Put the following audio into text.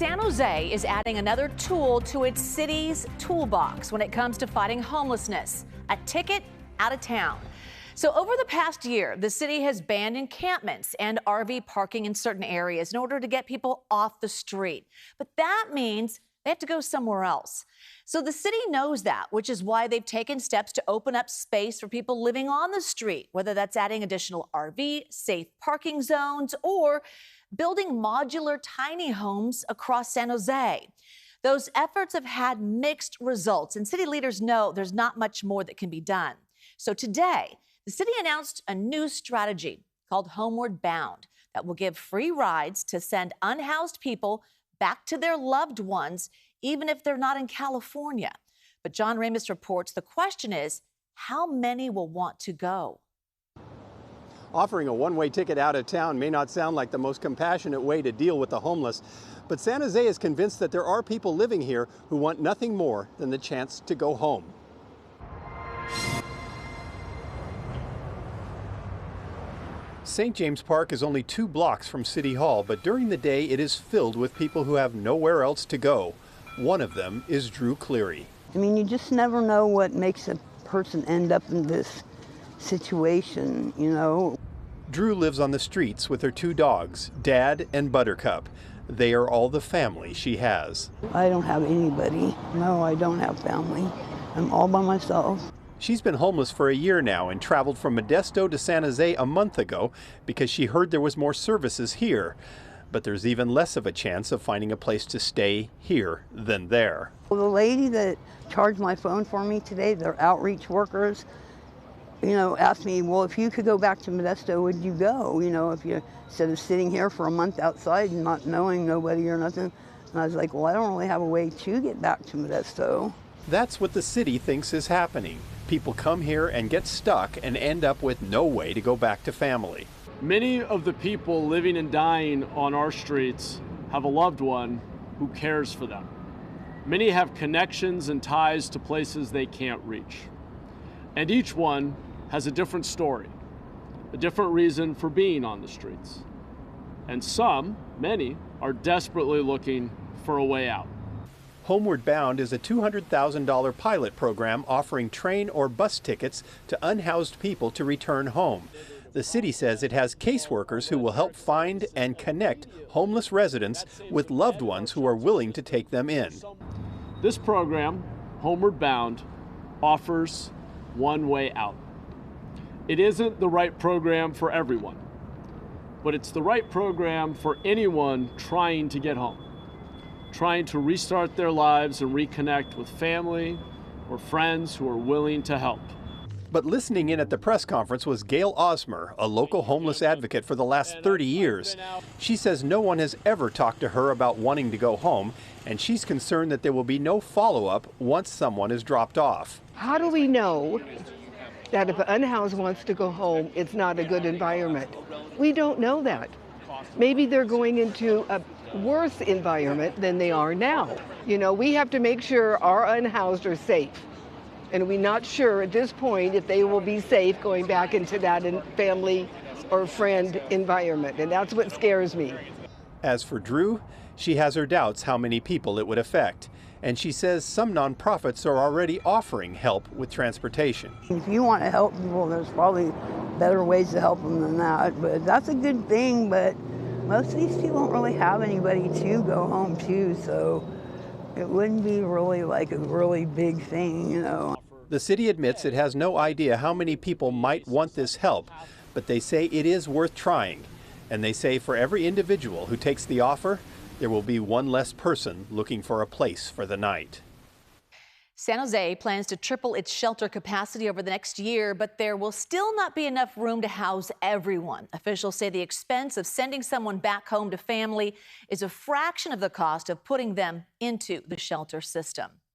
San Jose is adding another tool to its city's toolbox when it comes to fighting homelessness: a ticket out of town. So over the past year, the city has banned encampments and RV parking in certain areas in order to get people off the street. But that means they have to go somewhere else. So the city knows that, which is why they've taken steps to open up space for people living on the street, whether that's adding additional RV, safe parking zones, or building modular tiny homes across San Jose. Those efforts have had mixed results, and city leaders know there's not much more that can be done. So today, the city announced a new strategy called Homeward Bound that will give free rides to send unhoused people back to their loved ones, even if they're not in California. But John Ramos reports the question is, how many will want to go? Offering a one-way ticket out of town may not sound like the most compassionate way to deal with the homeless, but San Jose is convinced that there are people living here who want nothing more than the chance to go home. St. James Park is only 2 blocks from City Hall, but during the day it is filled with people who have nowhere else to go. One of them is Drew Cleary. I mean, you just never know what makes a person end up in this situation, you know. Drew lives on the streets with her 2 dogs, Dad and Buttercup. They are all the family she has. I don't have anybody. No, I don't have family. I'm all by myself. She's been homeless for a year now and traveled from Modesto to San Jose a month ago because she heard there was more services here. But there's even less of a chance of finding a place to stay here than there. Well, the lady that charged my phone for me today, their outreach workers, asked me, well, if you could go back to Modesto, would you go? If you, instead of sitting here for a month outside and not knowing nobody or nothing. And I was like, well, I don't really have a way to get back to Modesto. That's what the city thinks is happening. People come here and get stuck and end up with no way to go back to family. Many of the people living and dying on our streets have a loved one who cares for them. Many have connections and ties to places they can't reach. And each one has a different story, a different reason for being on the streets. And many, are desperately looking for a way out. Homeward Bound is a $200,000 pilot program offering train or bus tickets to unhoused people to return home. The city says it has caseworkers who will help find and connect homeless residents with loved ones who are willing to take them in. This program, Homeward Bound, offers one way out. It isn't the right program for everyone, but it's the right program for anyone trying to get home, trying to restart their lives and reconnect with family or friends who are willing to help. But listening in at the press conference was Gail Osmer, a local homeless advocate for the last 30 years. She says no one has ever talked to her about wanting to go home, and she's concerned that there will be no follow-up once someone is dropped off. How do we know that if an unhoused wants to go home, it's not a good environment? We don't know that. Maybe they're going into a worse environment than they are now. We have to make sure our unhoused are safe. And we're not sure at this point if they will be safe going back into that family or friend environment. And that's what scares me. As for Drew, she has her doubts how many people it would affect. And she says some nonprofits are already offering help with transportation. If you want to help people, there's probably better ways to help them than that. But that's a good thing. But most of these people don't really have anybody to go home to. So it wouldn't be really like a really big thing, The city admits it has no idea how many people might want this help, but they say it is worth trying. And they say for every individual who takes the offer, there will be one less person looking for a place for the night. San Jose plans to triple its shelter capacity over the next year, but there will still not be enough room to house everyone. Officials say the expense of sending someone back home to family is a fraction of the cost of putting them into the shelter system.